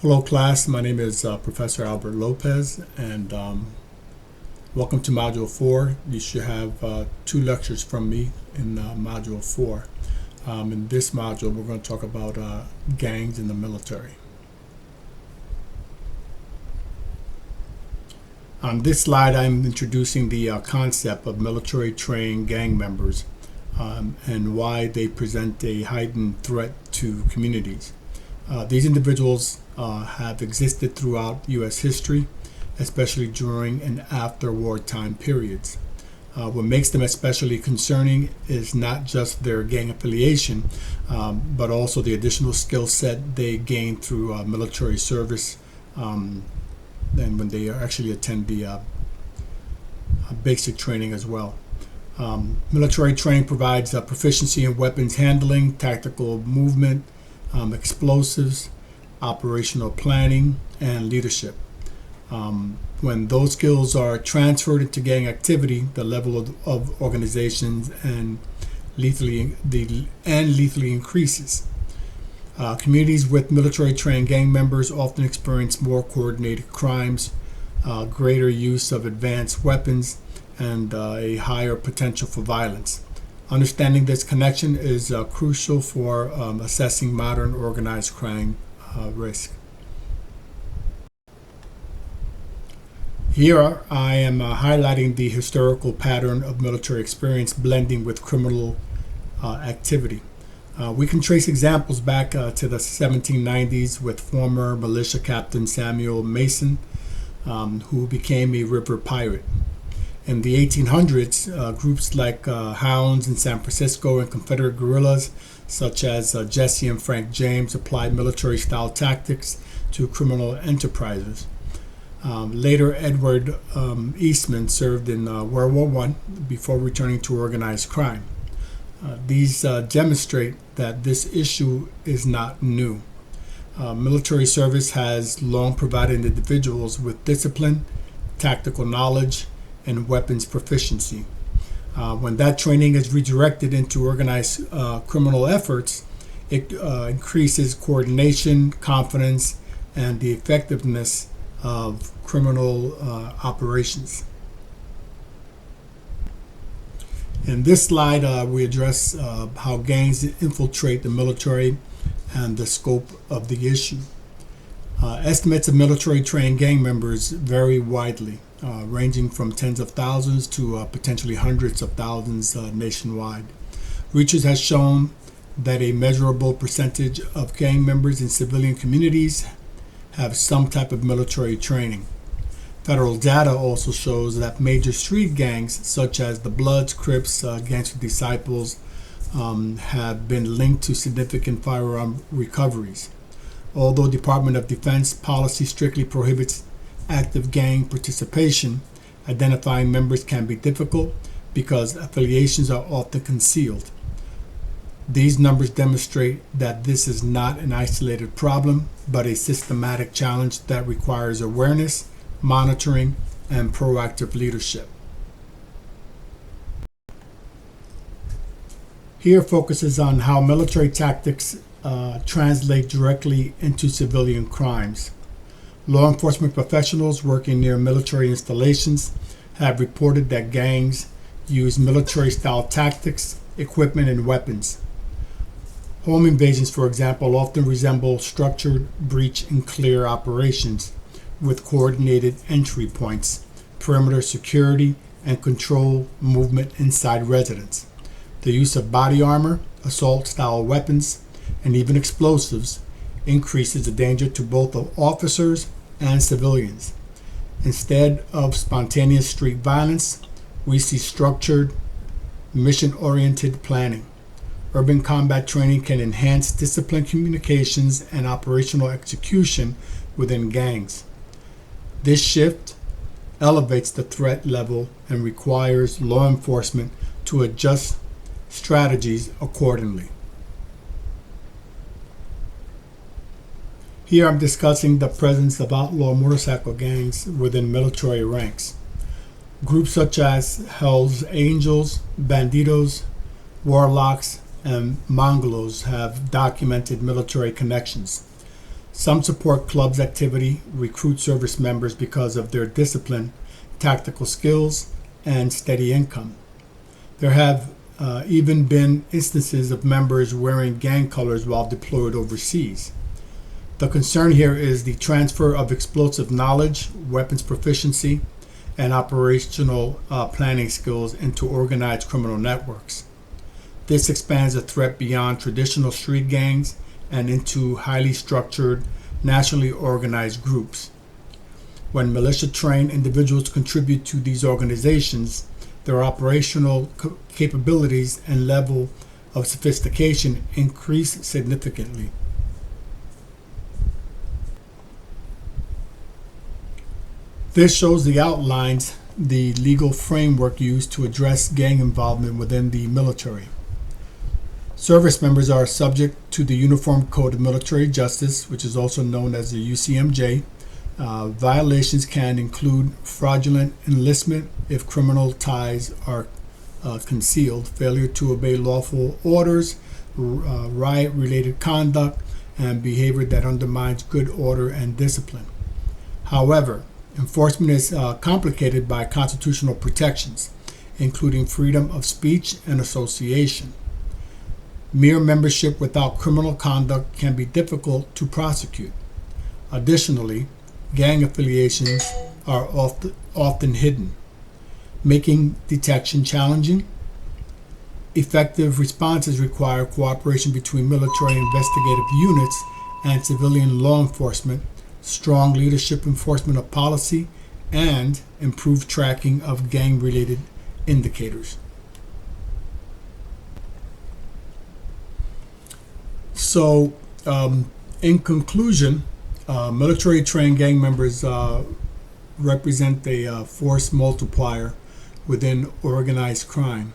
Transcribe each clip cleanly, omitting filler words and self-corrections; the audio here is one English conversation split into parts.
Hello class, my name is Professor Albert Lopez and welcome to Module 4. You should have 2 lectures from me in Module 4. In this module we're going to talk about gangs in the military. On this slide I'm introducing the concept of military trained gang members and why they present a heightened threat to communities. These individuals have existed throughout U.S. history, especially during and after wartime periods. What makes them especially concerning is not just their gang affiliation, but also the additional skill set they gain through military service and when they actually attend the basic training as well. Military training provides proficiency in weapons handling, tactical movement, explosives, operational planning, and leadership. When those skills are transferred into gang activity, the level of organizations and lethally increases. Communities with military trained gang members often experience more coordinated crimes, greater use of advanced weapons, and a higher potential for violence. Understanding this connection is crucial for assessing modern organized crime risk. Here I am highlighting the historical pattern of military experience blending with criminal activity. We can trace examples back to the 1790s with former militia captain Samuel Mason, who became a river pirate. In the 1800s, groups like Hounds in San Francisco and Confederate guerrillas such as Jesse and Frank James applied military-style tactics to criminal enterprises. Later, Edward Eastman served in World War I before returning to organized crime. These demonstrate that this issue is not new. Military service has long provided individuals with discipline, tactical knowledge, and weapons proficiency. When that training is redirected into organized criminal efforts, it increases coordination, confidence, and the effectiveness of criminal operations. In this slide, we address how gangs infiltrate the military and the scope of the issue. Estimates of military trained gang members vary widely, ranging from tens of thousands to potentially hundreds of thousands nationwide. Research has shown that a measurable percentage of gang members in civilian communities have some type of military training. Federal data also shows that major street gangs such as the Bloods, Crips, Gangster Disciples have been linked to significant firearm recoveries. Although Department of Defense policy strictly prohibits active gang participation, identifying members can be difficult because affiliations are often concealed. These numbers demonstrate that this is not an isolated problem, but a systematic challenge that requires awareness, monitoring, and proactive leadership. Here focuses on how military tactics translate directly into civilian crimes. Law enforcement professionals working near military installations have reported that gangs use military-style tactics, equipment, and weapons. Home invasions, for example, often resemble structured breach and clear operations with coordinated entry points, perimeter security, and control movement inside residents. The use of body armor, assault-style weapons, and even explosives increases the danger to both officers and civilians. Instead of spontaneous street violence, we see structured, mission-oriented planning. Urban combat training can enhance disciplined communications and operational execution within gangs. This shift elevates the threat level and requires law enforcement to adjust strategies accordingly. Here I'm discussing the presence of outlaw motorcycle gangs within military ranks. Groups such as Hells Angels, Bandidos, Warlocks, and Mongolos have documented military connections. Some support clubs' activity, recruit service members because of their discipline, tactical skills, and steady income. There have even been instances of members wearing gang colors while deployed overseas. The concern here is the transfer of explosive knowledge, weapons proficiency, and operational planning skills into organized criminal networks. This expands the threat beyond traditional street gangs and into highly structured, nationally organized groups. When militia-trained individuals contribute to these organizations, their operational capabilities and level of sophistication increase significantly. This shows the outlines the legal framework used to address gang involvement within the military. Service members are subject to the Uniform Code of Military Justice, which is also known as the UCMJ. Violations can include fraudulent enlistment if criminal ties are concealed, failure to obey lawful orders, riot-related conduct, and behavior that undermines good order and discipline. However, enforcement is complicated by constitutional protections, including freedom of speech and association. Mere membership without criminal conduct can be difficult to prosecute. Additionally, gang affiliations are often hidden, making detection challenging. Effective responses require cooperation between military investigative units and civilian law enforcement, strong leadership enforcement of policy, and improved tracking of gang-related indicators. So, in conclusion, military-trained gang members represent a force multiplier within organized crime.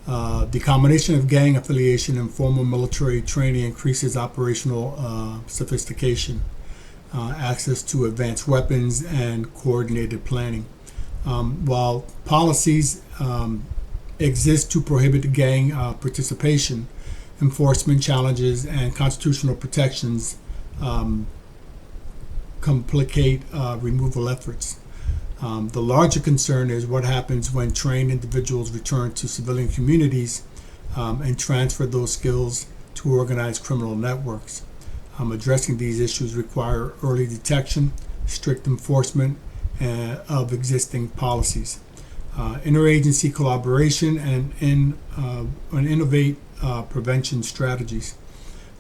The combination of gang affiliation and formal military training increases operational sophistication, access to advanced weapons, and coordinated planning. While policies exist to prohibit gang participation, enforcement challenges and constitutional protections complicate removal efforts. The larger concern is what happens when trained individuals return to civilian communities and transfer those skills to organized criminal networks. Addressing these issues require early detection, strict enforcement of existing policies, interagency collaboration, and innovate prevention strategies.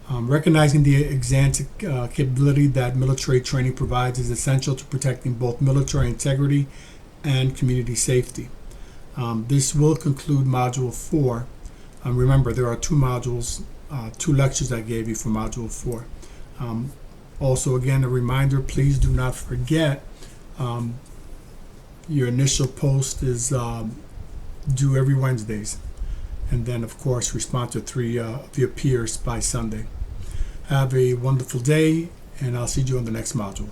Recognizing the exantic capability that military training provides is essential to protecting both military integrity and community safety. This will conclude Module 4. Remember, there are two modules, two lectures I gave you for Module 4. Also, again, a reminder, please do not forget your initial post is due every Wednesdays. And then, of course, respond to 3 of your peers by Sunday. Have a wonderful day, and I'll see you on the next module.